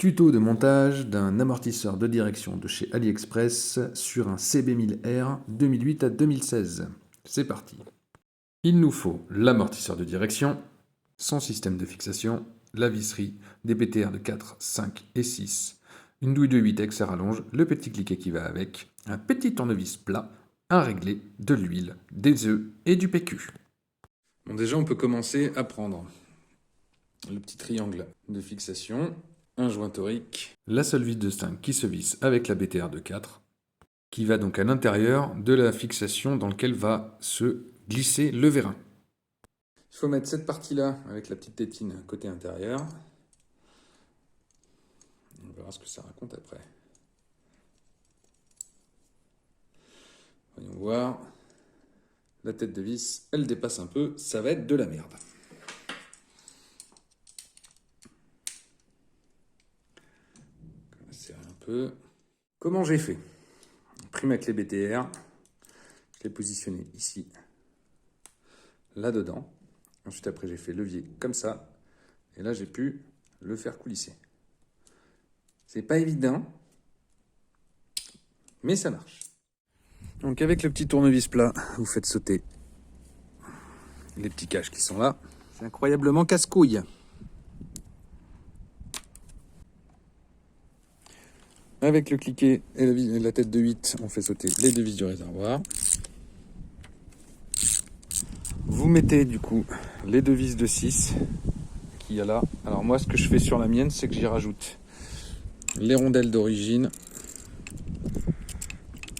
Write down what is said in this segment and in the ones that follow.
Tuto de montage d'un amortisseur de direction de chez AliExpress sur un CB1000R 2008 à 2016. C'est parti. Il nous faut l'amortisseur de direction, son système de fixation, la visserie, des PTR de 4, 5 et 6, une douille de 8 avec sa rallonge, le petit cliquet qui va avec, un petit tournevis plat, un réglé, de l'huile, des œufs et du PQ. Bon, déjà on peut commencer à prendre le petit triangle de fixation, un joint torique, la seule vis de 5 qui se visse avec la BTR de 4, qui va donc à l'intérieur de la fixation dans laquelle va se glisser le vérin. Il faut mettre cette partie-là avec la petite tétine côté intérieur. On verra ce que ça raconte après. Voyons voir. La tête de vis, elle dépasse un peu, ça va être de la merde. On va serrer un peu. Comment j'ai fait? Pris ma clé BTR, je l'ai positionnée ici, là-dedans. Ensuite, après, j'ai fait levier comme ça. Et là, j'ai pu le faire coulisser. C'est pas évident, mais ça marche. Donc, avec le petit tournevis plat, vous faites sauter les petits caches qui sont là. C'est incroyablement casse-couille. Avec le cliquet et la tête de 8, on fait sauter les deux vis du réservoir. Vous mettez du coup les deux vis de 6 qu'il y a là. Alors moi ce que je fais sur la mienne, c'est que j'y rajoute les rondelles d'origine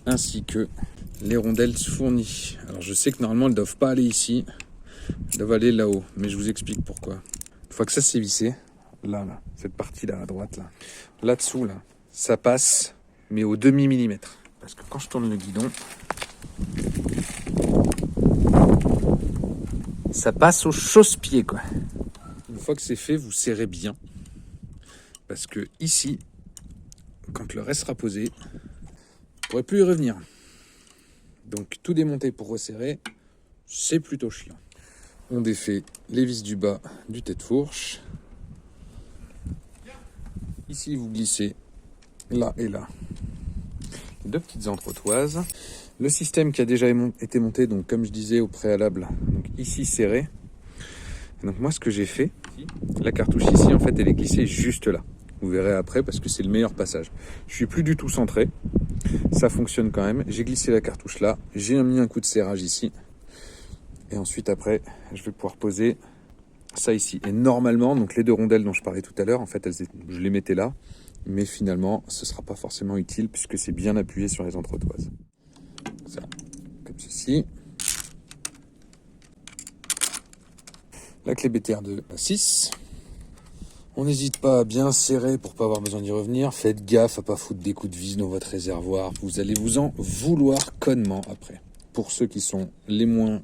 ainsi que les rondelles fournies. Alors je sais que normalement elles ne doivent pas aller ici, elles doivent aller là-haut, mais je vous explique pourquoi. Une fois que ça c'est vissé, là, cette partie là à droite, là-dessous, là, ça passe, mais au demi-millimètre. Parce que quand je tourne le guidon, ça passe au chausse-pied, quoi. Une fois que c'est fait, vous serrez bien. Parce que ici, quand le reste sera posé, vous ne pourrez plus y revenir. Donc tout démonter pour resserrer, c'est plutôt chiant. On défait les vis du bas du tête-fourche. Ici, vous glissez là et là. Deux petites entretoises. Le système qui a déjà été monté, donc comme je disais au préalable, donc ici serré. Et donc moi ce que j'ai fait, la cartouche ici en fait elle est glissée juste là. Vous verrez après parce que c'est le meilleur passage. Je suis plus du tout centré, ça fonctionne quand même. J'ai glissé la cartouche là, j'ai mis un coup de serrage ici. Et ensuite après je vais pouvoir poser ça ici. Et normalement, donc les deux rondelles dont je parlais tout à l'heure, en fait je les mettais là. Mais finalement ce ne sera pas forcément utile puisque c'est bien appuyé sur les entretoises. Ça, comme ceci. La clé BTR de 6. On n'hésite pas à bien serrer pour pas avoir besoin d'y revenir. Faites gaffe à pas foutre des coups de vis dans votre réservoir. Vous allez vous en vouloir connement après. Pour ceux qui sont les moins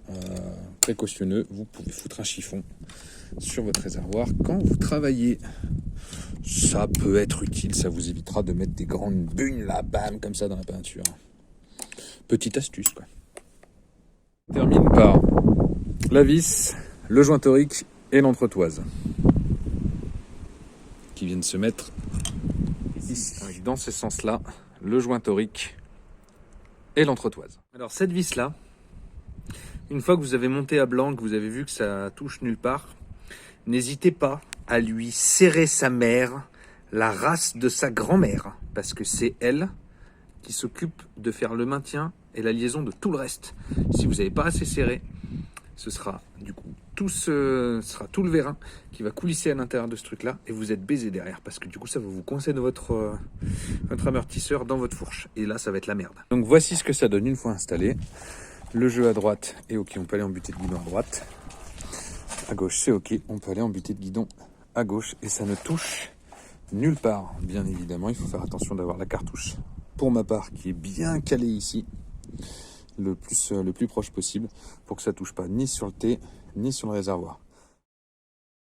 précautionneux, vous pouvez foutre un chiffon sur votre réservoir quand vous travaillez. Ça peut être utile, ça vous évitera de mettre des grandes bugnes là, bam, comme ça dans la peinture. Petite astuce, quoi. On termine par la vis, le joint torique et l'entretoise qui viennent se mettre ici. Avec dans ce sens-là, le joint torique et l'entretoise. Alors cette vis-là, une fois que vous avez monté à blanc, que vous avez vu que ça touche nulle part, n'hésitez pas à lui serrer sa mère, la race de sa grand-mère, parce que c'est elle qui s'occupe de faire le maintien et la liaison de tout le reste. Si vous n'avez pas assez serré, ce sera du coup tout le vérin qui va coulisser à l'intérieur de ce truc-là et vous êtes baisé derrière parce que du coup ça va vous coincer de votre amortisseur dans votre fourche et là ça va être la merde. Donc voici ce que ça donne une fois installé. Le jeu à droite est ok, on peut aller en butée de guidon à droite. À gauche c'est ok, on peut aller en butée de guidon à gauche et ça ne touche nulle part. Bien évidemment, il faut faire attention d'avoir la cartouche, pour ma part, qui est bien calée ici, le plus proche possible, pour que ça touche pas ni sur le T, ni sur le réservoir.